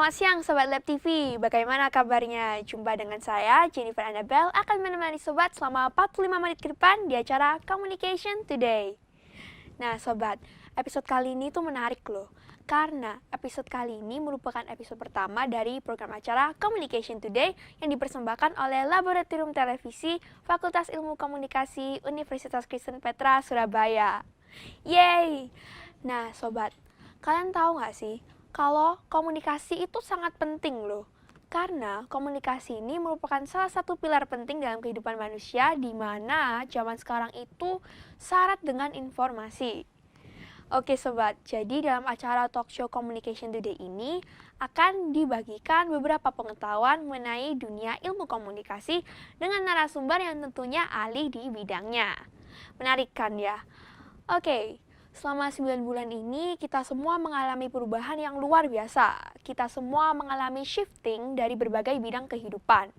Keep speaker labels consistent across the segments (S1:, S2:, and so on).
S1: Selamat siang Sobat Lab TV, bagaimana kabarnya? Jumpa dengan saya, Jennifer Annabelle, akan menemani Sobat selama 45 menit ke depan di acara Communication Today. Nah Sobat, episode kali ini tuh menarik loh, karena episode kali ini merupakan episode pertama dari program acara Communication Today yang dipersembahkan oleh Laboratorium Televisi Fakultas Ilmu Komunikasi Universitas Kristen Petra, Surabaya. Yeay! Nah Sobat, kalian tahu nggak sih, kalau komunikasi itu sangat penting loh. Karena komunikasi ini merupakan salah satu pilar penting dalam kehidupan manusia di mana zaman sekarang itu syarat dengan informasi. Oke Sobat, jadi dalam acara talk show Communication Today ini akan dibagikan beberapa pengetahuan mengenai dunia ilmu komunikasi dengan narasumber yang tentunya ahli di bidangnya. Menarik kan ya? Oke. Selama 9 bulan ini, kita semua mengalami perubahan yang luar biasa. Kita semua mengalami shifting dari berbagai bidang kehidupan.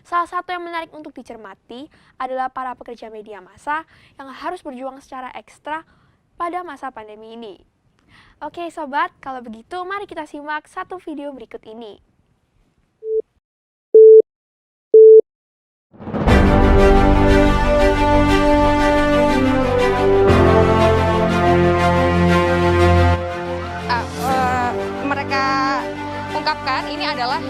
S1: Salah satu yang menarik untuk dicermati adalah para pekerja media massa yang harus berjuang secara ekstra pada masa pandemi ini. Oke Sobat, kalau begitu mari kita simak satu video berikut ini.
S2: Ini adalah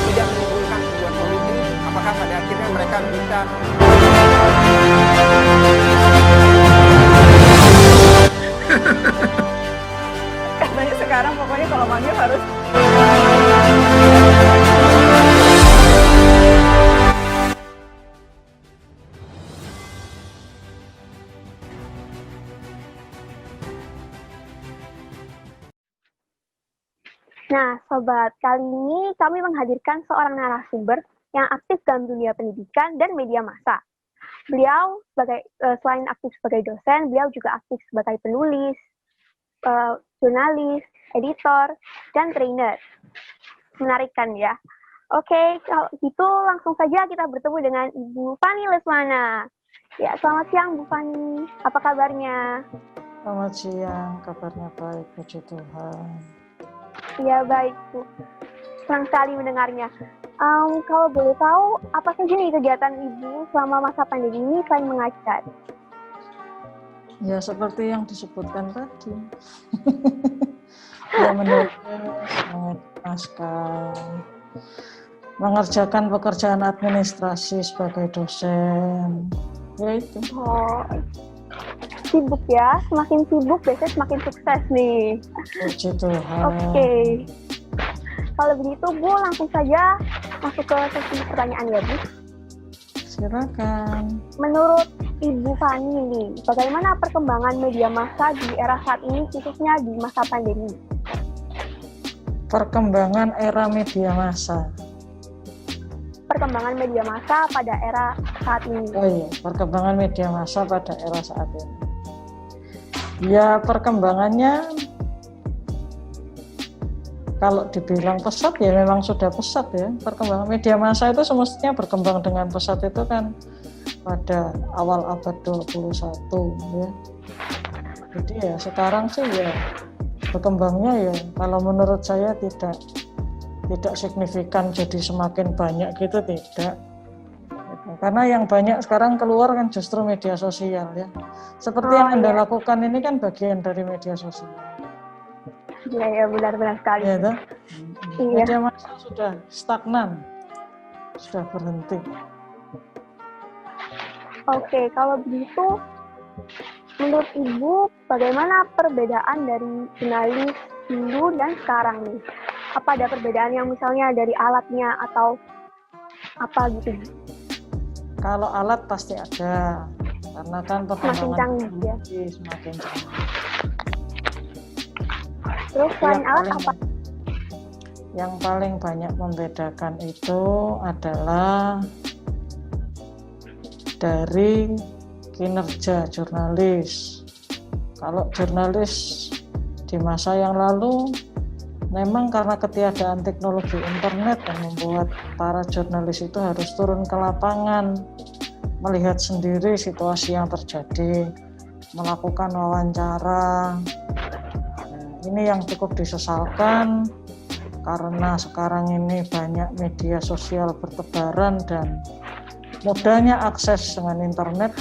S3: tidak menimbulkan tujuan politik, apakah pada akhirnya mereka bisa
S4: katanya sekarang pokoknya kalau manggil harus
S1: Nah, Sobat, kali ini kami menghadirkan seorang narasumber yang aktif dalam dunia pendidikan dan media massa. Beliau selain aktif sebagai dosen, beliau juga aktif sebagai penulis, jurnalis, editor, dan trainer. Menarik kan ya? Oke, kalau gitu langsung saja kita bertemu dengan Ibu Fani Lesmana. Ya, selamat siang Bu Fani. Apa kabarnya?
S4: selamat siang, kabarnya baik, puji Tuhan.
S1: Ya baik Bu, senang sekali mendengarnya. Kalau boleh tahu, apa saja nih kegiatan Ibu selama masa pandemi ini selain mengajar?
S4: Ya seperti yang disebutkan tadi, ya menulis, mengetik naskah, mengerjakan pekerjaan administrasi sebagai dosen, ya itu.
S1: Oh, sibuk ya, semakin sibuk biasanya semakin sukses nih.
S4: Puji Tuhan.
S1: Oke. Kalau begitu Bu, langsung saja masuk ke sesi pertanyaan ya Bu.
S4: Silakan.
S1: Menurut Ibu Fani nih, bagaimana perkembangan media massa di era saat ini khususnya di masa pandemi?
S4: Perkembangan era media massa.
S1: Perkembangan media massa pada era saat ini.
S4: Oh iya, perkembangan media massa pada era saat ini. Ya perkembangannya kalau dibilang pesat ya memang sudah pesat ya. Perkembangan media massa itu semestinya berkembang dengan pesat itu kan pada awal abad 21 ya. Jadi ya sekarang sih ya berkembangnya ya kalau menurut saya tidak signifikan jadi semakin banyak gitu tidak. Karena yang banyak sekarang keluar kan justru media sosial ya. Seperti yang Anda lakukan ini kan bagian dari media sosial.
S1: Iya, benar-benar sekali.
S4: Ya, toh?
S1: Iya.
S4: Media massa sudah stagnan, sudah berhenti.
S1: Oke, kalau begitu, menurut Ibu, bagaimana perbedaan dari jurnalis dulu dan sekarang nih? Apa ada perbedaan yang misalnya dari alatnya atau apa gitu?
S4: Kalau alat pasti ada, karena kan perkembangan
S1: canggih,
S4: semakin canggih.
S1: Terus selain alat apa?
S4: Yang paling banyak membedakan itu adalah dari kinerja jurnalis. Kalau jurnalis di masa yang lalu memang karena ketiadaan teknologi internet yang membuat para jurnalis itu harus turun ke lapangan, melihat sendiri situasi yang terjadi. melakukan wawancara. Ini yang cukup disesalkan karena sekarang ini banyak media sosial bertebaran dan mudahnya akses dengan internet.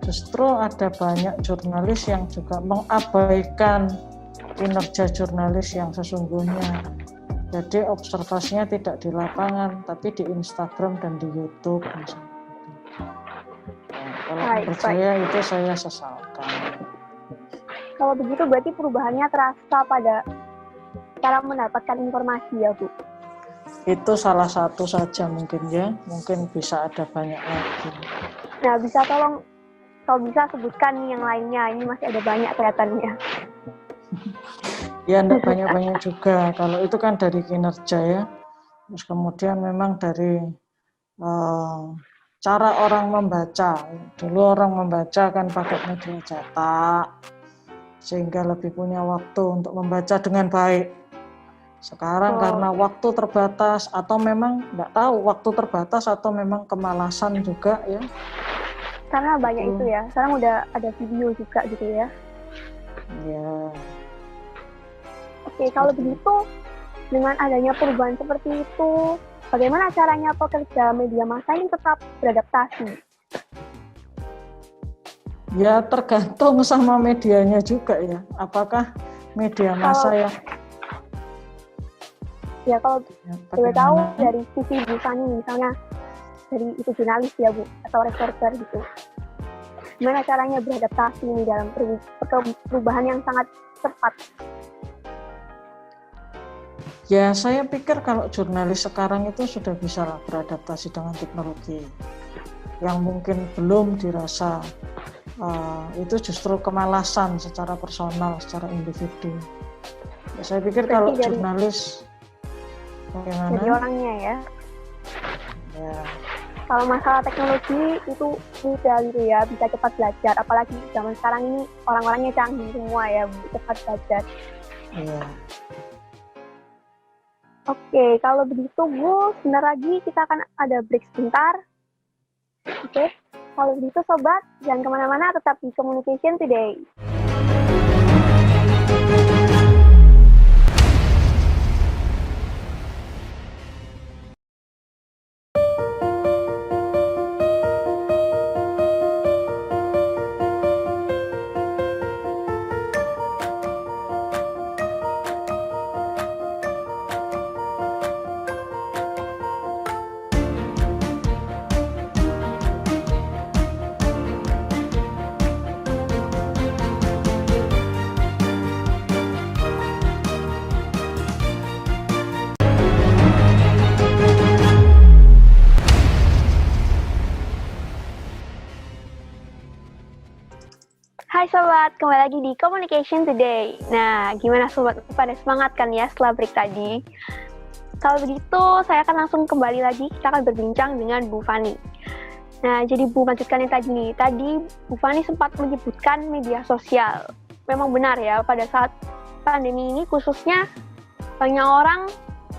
S4: Justru ada banyak jurnalis yang juga mengabaikan kinerja jurnalis yang sesungguhnya. Jadi observasinya tidak di lapangan, tapi di Instagram dan di YouTube. Kalau menurut saya itu saya sesalkan.
S1: Kalau begitu berarti perubahannya terasa pada cara mendapatkan informasi ya Bu?
S4: Itu salah satu saja mungkin ya, mungkin bisa ada banyak lagi.
S1: Nah bisa tolong kalau bisa sebutkan nih yang lainnya, ini masih ada banyak kelihatannya.
S4: Ya enggak banyak-banyak juga, kalau itu kan dari kinerja ya. Terus kemudian memang dari cara orang membaca. Dulu orang membaca kan pakai media cetak, sehingga lebih punya waktu untuk membaca dengan baik. Sekarang karena waktu terbatas atau memang enggak tahu waktu terbatas atau memang kemalasan juga ya.
S1: Karena banyak itu ya, sekarang udah ada video juga gitu ya.
S4: Ya.
S1: Oke, kalau begitu dengan adanya perubahan seperti itu, bagaimana caranya pekerja media massa ini tetap beradaptasi?
S4: Ya tergantung sama medianya juga ya. Apakah media massa yang
S1: kalau boleh tahu dari sisi Bu Fani misalnya dari itu jurnalis ya Bu atau reporter gitu. Gimana caranya beradaptasi nih dalam perubahan yang sangat cepat?
S4: Ya saya pikir kalau jurnalis sekarang itu sudah bisa lah beradaptasi dengan teknologi. Yang mungkin belum dirasa itu justru kemalasan secara personal, secara individu. Ya, saya pikir kalau jurnalis bagaimana?
S1: Jadi orangnya ya.
S4: Ya.
S1: Kalau masalah teknologi itu mudah gitu ya, bisa cepat belajar. Apalagi zaman sekarang ini orang-orangnya canggih semua ya, cepat belajar.
S4: Iya.
S1: Oke, kalau begitu Bu, sebentar lagi kita akan ada break sebentar. Oke, kalau begitu Sobat, jangan kemana-mana, tetap di Communication Today. Hai Sobat, kembali lagi di Communication Today. Nah, gimana Sobat? Pada semangat kan ya setelah break tadi? Kalau begitu, saya akan langsung kembali lagi, kita akan berbincang dengan Bu Fani. Nah, jadi Bu, lanjutkan yang tadi nih. Tadi Bu Fani sempat menyebutkan media sosial. Memang benar ya, pada saat pandemi ini khususnya banyak orang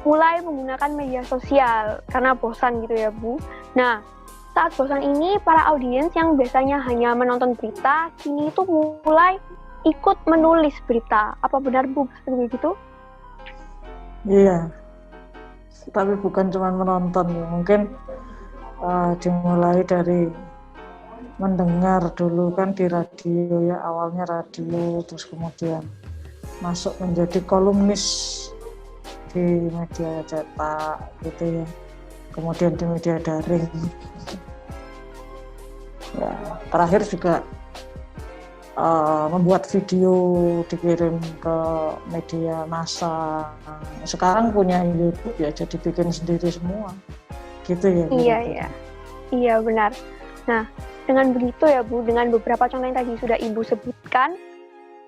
S1: mulai menggunakan media sosial karena bosan gitu ya Bu. Nah, saat bosan ini, para audiens yang biasanya hanya menonton berita, kini itu mulai ikut menulis berita. Apa benar Bu seperti itu?
S4: Iya, tapi bukan cuma menonton ya. Mungkin dimulai dari mendengar dulu kan di radio ya, awalnya radio, terus kemudian masuk menjadi kolumnis di media cetak gitu ya, kemudian di media daring. Ya, terakhir juga membuat video dikirim ke media massa. Sekarang punya YouTube ya, jadi bikin sendiri semua, gitu ya.
S1: Iya benar. Nah, dengan begitu ya Bu, dengan beberapa contoh yang tadi sudah Ibu sebutkan,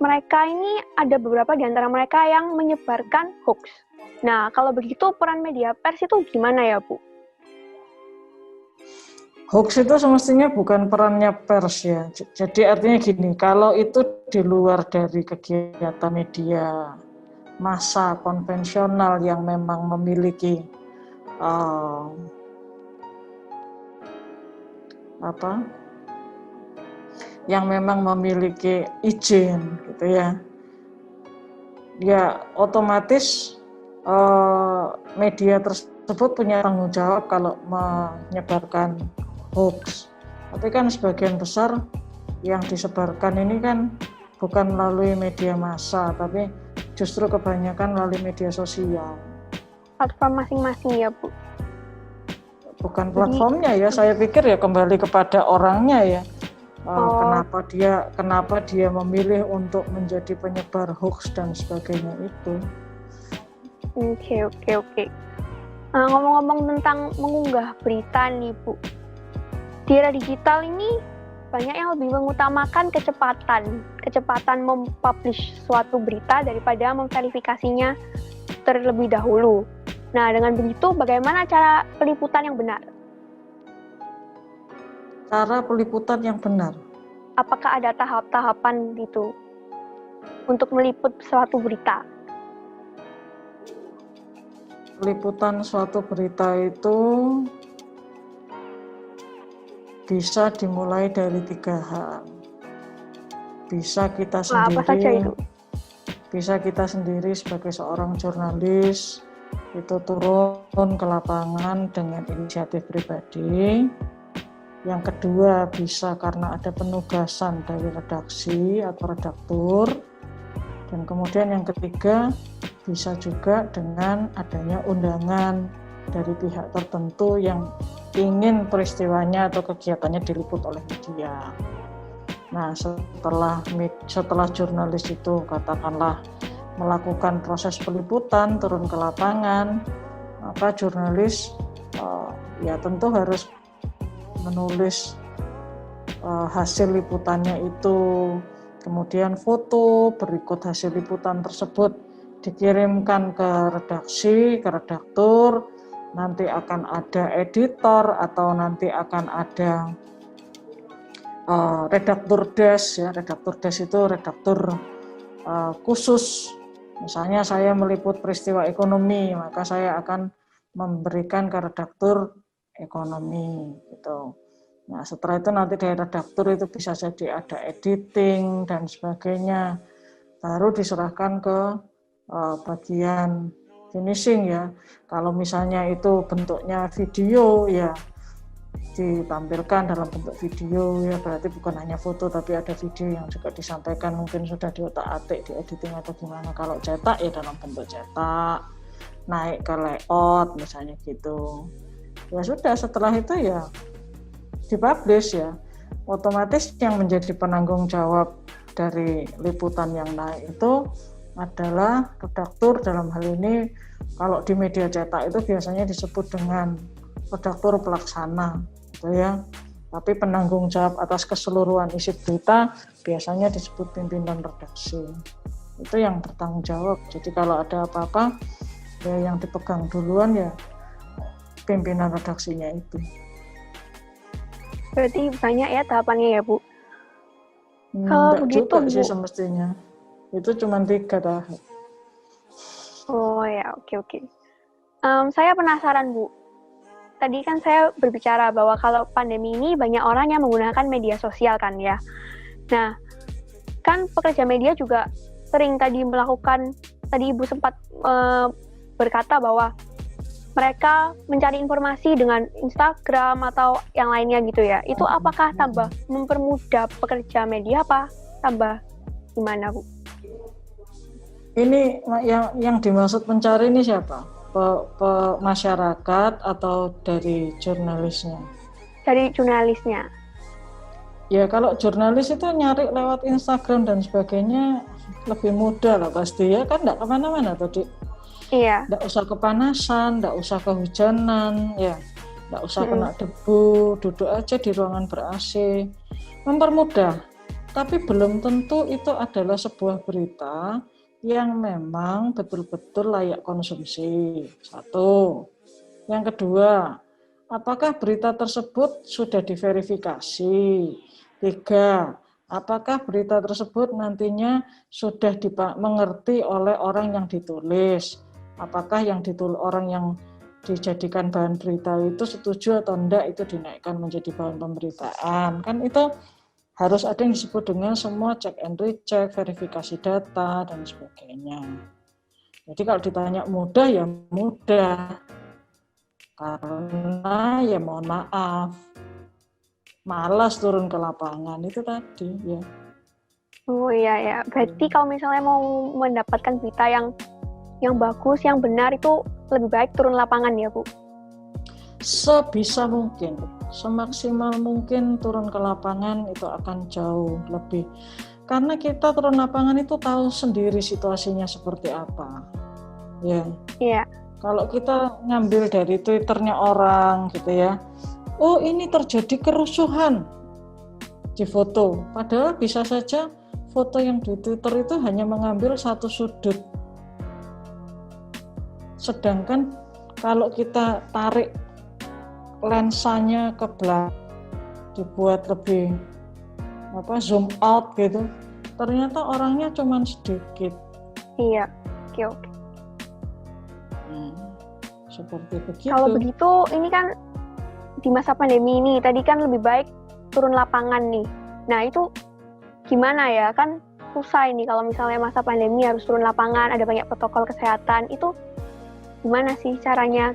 S1: mereka ini ada beberapa di antara mereka yang menyebarkan hoax. Nah, kalau begitu peran media pers itu gimana ya Bu?
S4: Hoax itu semestinya bukan perannya pers ya. Jadi artinya gini, kalau itu di luar dari kegiatan media massa konvensional yang memang memiliki yang memang memiliki izin gitu ya. Ya otomatis media tersebut punya tanggung jawab kalau menyebarkan hoax. Tapi kan sebagian besar yang disebarkan ini kan bukan melalui media massa, tapi justru kebanyakan melalui media sosial.
S1: Platform masing-masing ya, Bu?
S4: Bukan platformnya ya, saya pikir ya kembali kepada orangnya ya. Kenapa dia memilih untuk menjadi penyebar hoax dan sebagainya itu.
S1: Oke. Ngomong-ngomong tentang mengunggah berita nih, Bu. Di era digital ini banyak yang lebih mengutamakan kecepatan mempublish suatu berita daripada memverifikasinya terlebih dahulu. Nah, dengan begitu bagaimana cara peliputan yang benar?
S4: Cara peliputan yang benar.
S1: Apakah ada tahap-tahapan gitu untuk meliput suatu berita?
S4: Peliputan suatu berita itu bisa dimulai dari 3 hal. Bisa kita sendiri,
S1: apa saja itu?
S4: Bisa kita sendiri sebagai seorang jurnalis itu turun ke lapangan dengan inisiatif pribadi. Yang kedua bisa karena ada penugasan dari redaksi atau redaktur. Dan kemudian yang ketiga bisa juga dengan adanya undangan dari pihak tertentu yang ingin peristiwanya atau kegiatannya diliput oleh media. Nah, setelah jurnalis itu katakanlah melakukan proses peliputan, turun ke lapangan, maka jurnalis ya tentu harus menulis hasil liputannya itu, kemudian foto berikut hasil liputan tersebut dikirimkan ke redaksi, ke redaktur, nanti akan ada editor atau nanti akan ada redaktur desk ya. Redaktur desk itu redaktur khusus. Misalnya saya meliput peristiwa ekonomi, maka saya akan memberikan ke redaktur ekonomi gitu. Nah, setelah itu nanti dari redaktur itu bisa jadi ada editing dan sebagainya. Baru diserahkan ke bagian finishing ya. Kalau misalnya itu bentuknya video ya ditampilkan dalam bentuk video ya, berarti bukan hanya foto tapi ada video yang juga disampaikan, mungkin sudah diotak-atik, di editing atau gimana. Kalau cetak ya dalam bentuk cetak, naik ke layout misalnya gitu. Ya sudah, setelah itu ya dipublish ya. Otomatis yang menjadi penanggung jawab dari liputan yang naik itu adalah redaktur. Dalam hal ini kalau di media cetak itu biasanya disebut dengan redaktur pelaksana gitu ya. Tapi penanggung jawab atas keseluruhan isi berita biasanya disebut pimpinan redaksi. Itu yang bertanggung jawab. Jadi kalau ada apa-apa ya yang dipegang duluan ya pimpinan redaksinya itu.
S1: Berarti banyak ya tahapannya ya, Bu?
S4: Enggak begitu juga sih semestinya. Itu cuma 3 tahap.
S1: Oh ya, oke. Saya penasaran, Bu. Tadi kan saya berbicara bahwa kalau pandemi ini banyak orang yang menggunakan media sosial kan ya. Nah, kan pekerja media juga sering tadi Ibu sempat berkata bahwa mereka mencari informasi dengan Instagram atau yang lainnya gitu ya. Itu apakah tambah mempermudah pekerja media apa tambah gimana, Bu?
S4: Ini yang dimaksud mencari ini siapa? Masyarakat atau dari jurnalisnya?
S1: Dari jurnalisnya.
S4: Ya kalau jurnalis itu nyari lewat Instagram dan sebagainya lebih mudah lah pasti ya, kan nggak kemana-mana tadi.
S1: Iya.
S4: Nggak usah kepanasan, nggak usah kehujanan, ya, nggak usah kena debu, duduk aja di ruangan ber-AC, mempermudah. Tapi belum tentu itu adalah sebuah berita yang memang betul-betul layak konsumsi. 1. Yang kedua, apakah berita tersebut sudah diverifikasi? 3. Apakah berita tersebut nantinya sudah mengerti oleh orang yang ditulis? Apakah yang ditulis orang yang dijadikan bahan berita itu setuju atau enggak itu dinaikkan menjadi bahan pemberitaan? Kan itu harus ada yang disebut dengan semua check and recheck, verifikasi data, dan sebagainya. Jadi kalau ditanya mudah, ya mudah. Karena ya mohon maaf, malas turun ke lapangan itu tadi ya.
S1: Oh iya ya, berarti kalau misalnya mau mendapatkan berita yang bagus, yang benar itu lebih baik turun lapangan ya Bu?
S4: Sebisa mungkin, semaksimal mungkin turun ke lapangan itu akan jauh lebih. Karena kita turun lapangan itu tahu sendiri situasinya seperti apa. Ya.
S1: Iya.
S4: Kalau kita ngambil dari Twitternya orang gitu ya, oh ini terjadi kerusuhan di foto. Padahal bisa saja foto yang di Twitter itu hanya mengambil satu sudut. Sedangkan kalau kita tarik lensanya ke belakang, dibuat lebih zoom out gitu, ternyata orangnya cuma sedikit.
S1: Iya, oke.
S4: Seperti begitu.
S1: Kalau begitu, ini kan di masa pandemi ini, tadi kan lebih baik turun lapangan nih. Nah itu gimana ya, kan susah ini kalau misalnya masa pandemi harus turun lapangan, ada banyak protokol kesehatan, itu gimana sih caranya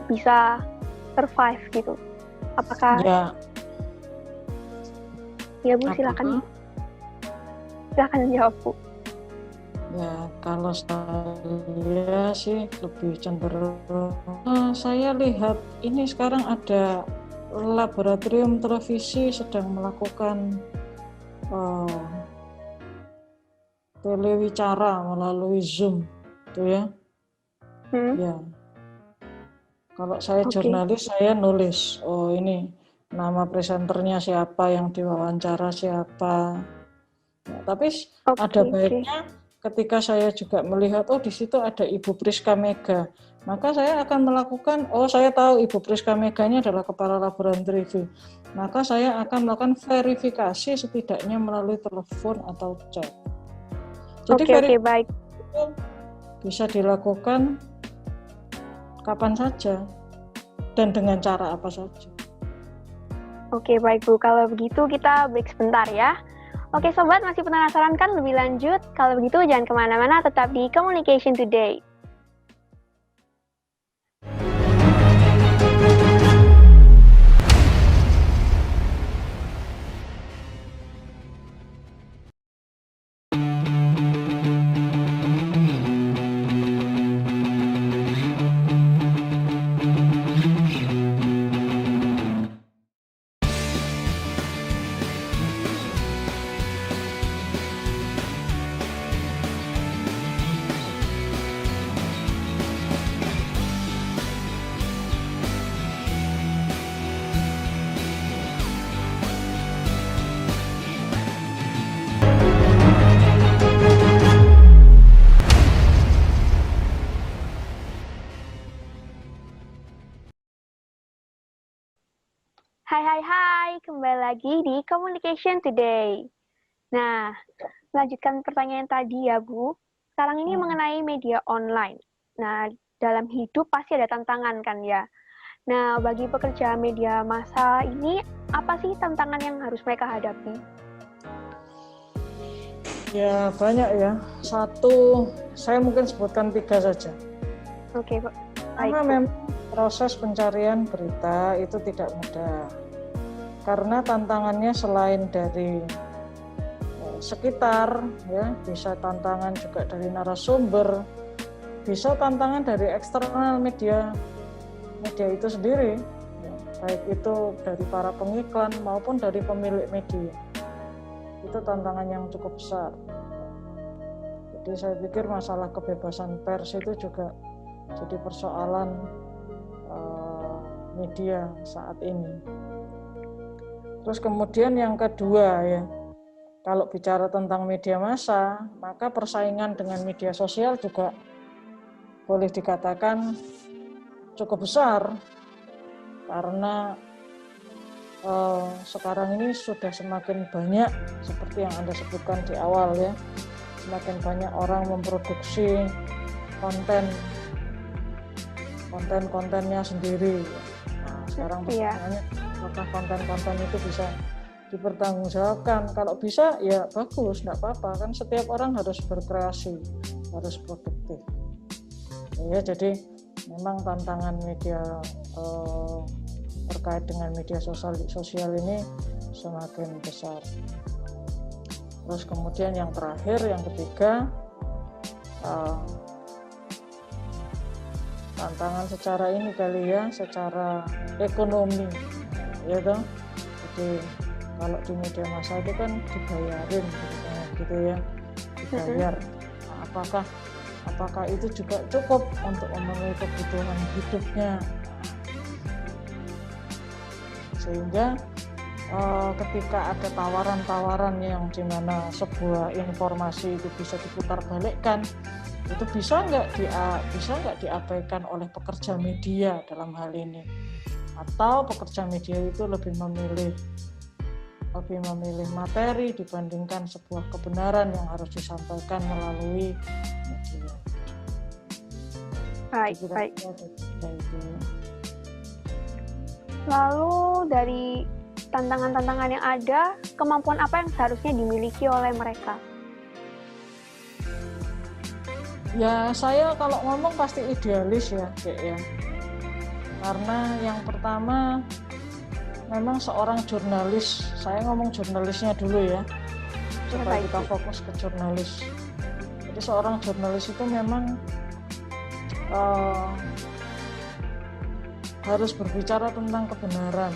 S1: bisa survive gitu? Apakah... Ya Bu, silakan. Silakan jawab Bu.
S4: Ya, kalau saya sih lebih cenderung, saya lihat ini sekarang ada laboratorium televisi sedang melakukan telewicara melalui Zoom, tuh ya. Ya, kalau saya jurnalis, saya nulis, oh ini nama presenternya siapa, yang diwawancara siapa. Ya, tapi ada baiknya. Ketika saya juga melihat, oh di situ ada Ibu Priska Mega, maka saya akan melakukan, oh saya tahu Ibu Priska Meganya adalah kepala laboratorium TV, maka saya akan melakukan verifikasi setidaknya melalui telepon atau chat. Jadi
S1: baik.
S4: Itu bisa dilakukan kapan saja dan dengan cara apa saja.
S1: Oke, baik Bu. Kalau begitu kita break sebentar ya. Oke Sobat, masih penasaran kan lebih lanjut? Kalau begitu jangan kemana-mana, tetap di Communication Today. Hai, kembali lagi di Communication Today. Nah, melanjutkan pertanyaan tadi ya Bu, sekarang ini mengenai media online. Nah, dalam hidup pasti ada tantangan kan ya. Nah, bagi pekerja media massa ini, apa sih tantangan yang harus mereka hadapi?
S4: Ya, banyak ya. Satu, saya mungkin sebutkan 3 saja.
S1: Oke, Pak.
S4: Karena memang proses pencarian berita itu tidak mudah. Karena tantangannya selain dari sekitar, ya, bisa tantangan juga dari narasumber, bisa tantangan dari eksternal media itu sendiri, ya, baik itu dari para pengiklan maupun dari pemilik media. Itu tantangan yang cukup besar. Jadi saya pikir masalah kebebasan pers itu juga jadi persoalan media saat ini. Terus kemudian yang kedua ya, kalau bicara tentang media massa, maka persaingan dengan media sosial juga boleh dikatakan cukup besar, karena sekarang ini sudah semakin banyak seperti yang Anda sebutkan di awal ya, semakin banyak orang memproduksi kontennya sendiri. Nah, sekarang pertanyaannya apakah konten-konten itu bisa dipertanggungjawabkan. Kalau bisa ya bagus, enggak apa-apa, kan setiap orang harus berkreasi, harus produktif. Ya, jadi memang tantangan media terkait dengan media sosial ini semakin besar. Terus kemudian yang terakhir, yang ketiga, tantangan secara ini kali ya, secara ekonomi, ya toh. Jadi kalau di media massa itu kan dibayarin gitu ya, dibayar. Nah, apakah itu juga cukup untuk memenuhi kebutuhan hidupnya? Sehingga ketika ada tawaran-tawaran yang dimana sebuah informasi itu bisa diputar balikkan, itu bisa nggak diabaikan oleh pekerja media dalam hal ini, atau pekerja media itu lebih memilih materi dibandingkan sebuah kebenaran yang harus disampaikan melalui media.
S1: Baik. Lalu dari tantangan-tantangan yang ada, kemampuan apa yang seharusnya dimiliki oleh mereka?
S4: Ya, saya kalau ngomong pasti idealis ya, Dek ya. Karena yang pertama, memang seorang jurnalis, saya ngomong jurnalisnya dulu ya, supaya kita fokus ke jurnalis. Jadi seorang jurnalis itu memang harus berbicara tentang kebenaran.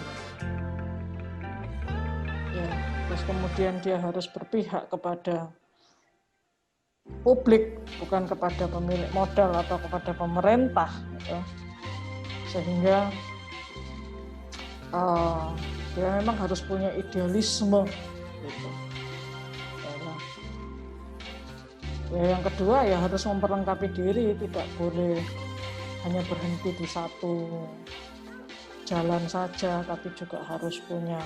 S4: Ya, terus kemudian dia harus berpihak kepada publik, bukan kepada pemilik modal atau kepada pemerintah, gitu. Sehingga dia memang harus punya idealisme, gitu. Ya, yang kedua ya harus memperlengkapi diri, tidak boleh hanya berhenti di satu jalan saja, tapi juga harus punya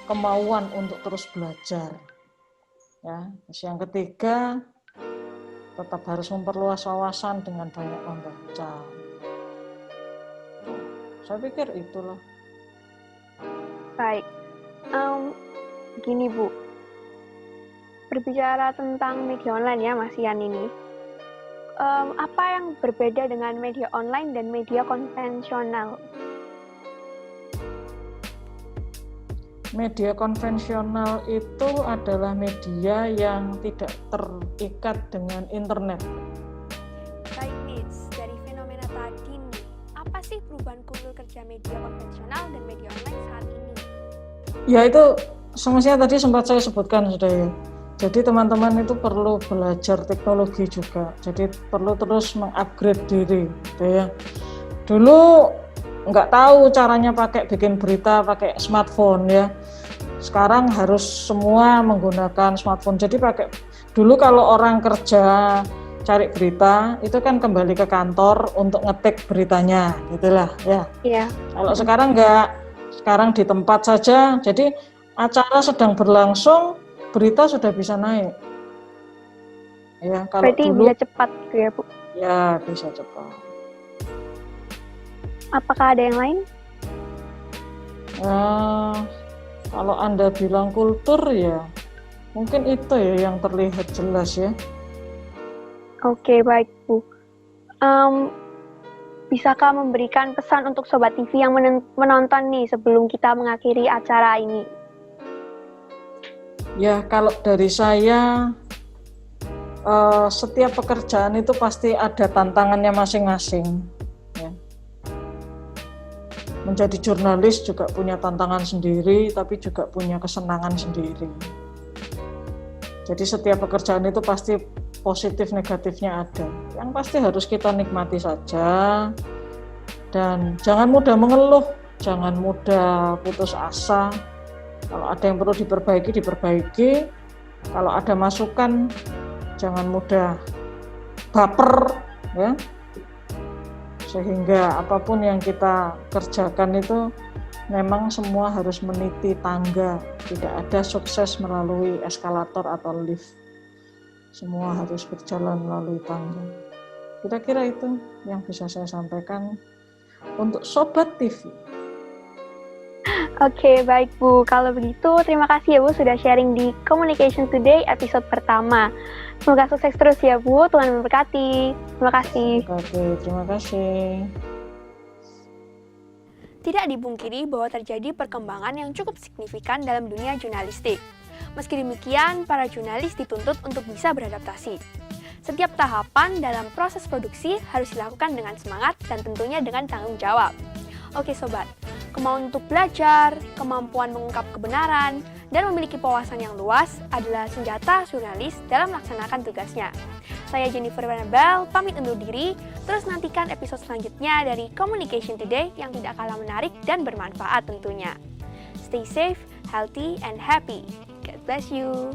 S4: kemauan untuk terus belajar. Ya, terus yang ketiga, tetap harus memperluas wawasan dengan banyak membaca. Saya pikir itulah.
S1: Baik, gini Bu, berbicara tentang media online ya Mas Ian ini, apa yang berbeda dengan media online dan media konvensional?
S4: Media konvensional itu adalah media yang tidak terikat dengan internet.
S1: Baik Nits, dari fenomena tadi nih, apa sih perubahan kultur kerja media konvensional dan media online saat ini?
S4: Ya itu semestinya tadi sempat saya sebutkan sudah ya. Jadi teman-teman itu perlu belajar teknologi juga. Jadi perlu terus mengupgrade diri, gitu ya. Dulu nggak tahu caranya bikin berita pakai smartphone ya. Sekarang harus semua menggunakan smartphone. Jadi dulu kalau orang kerja cari berita itu kan kembali ke kantor untuk ngetik beritanya, gitulah ya.
S1: Iya.
S4: Kalau sekarang nggak, sekarang di tempat saja. Jadi acara sedang berlangsung, berita sudah bisa naik. Ya, kalau
S1: berarti
S4: dulu
S1: bisa cepat gitu ya Bu?
S4: Ya, bisa cepat.
S1: Apakah ada yang lain?
S4: Kalau Anda bilang kultur ya, mungkin itu ya yang terlihat jelas ya.
S1: Oke, baik Bu. Bisakah memberikan pesan untuk Sobat TV yang menonton nih sebelum kita mengakhiri acara ini?
S4: Ya, kalau dari saya, setiap pekerjaan itu pasti ada tantangannya masing-masing. Ya. Menjadi jurnalis juga punya tantangan sendiri, tapi juga punya kesenangan sendiri. Jadi setiap pekerjaan itu pasti positif negatifnya ada. Yang pasti harus kita nikmati saja, dan jangan mudah mengeluh, jangan mudah putus asa. Kalau ada yang perlu diperbaiki. Kalau ada masukan, jangan mudah baper, ya. Sehingga apapun yang kita kerjakan itu memang semua harus meniti tangga. Tidak ada sukses melalui eskalator atau lift. Semua harus berjalan melalui tangga. Kira-kira itu yang bisa saya sampaikan untuk Sobat TV.
S1: Oke, baik Bu. Kalau begitu, terima kasih ya Bu sudah sharing di Communication Today episode pertama. Semoga sukses terus ya Bu, Tuhan memberkati. Terima kasih.
S4: Oke, terima kasih.
S1: Tidak dipungkiri bahwa terjadi perkembangan yang cukup signifikan dalam dunia jurnalistik. Meski demikian, para jurnalis dituntut untuk bisa beradaptasi. Setiap tahapan dalam proses produksi harus dilakukan dengan semangat dan tentunya dengan tanggung jawab. Oke Sobat, kemauan untuk belajar, kemampuan mengungkap kebenaran, dan memiliki wawasan yang luas adalah senjata jurnalis dalam melaksanakan tugasnya. Saya Jennifer Annabelle, pamit undur diri, terus nantikan episode selanjutnya dari Communication Today yang tidak kalah menarik dan bermanfaat tentunya. Stay safe, healthy, and happy. God bless you.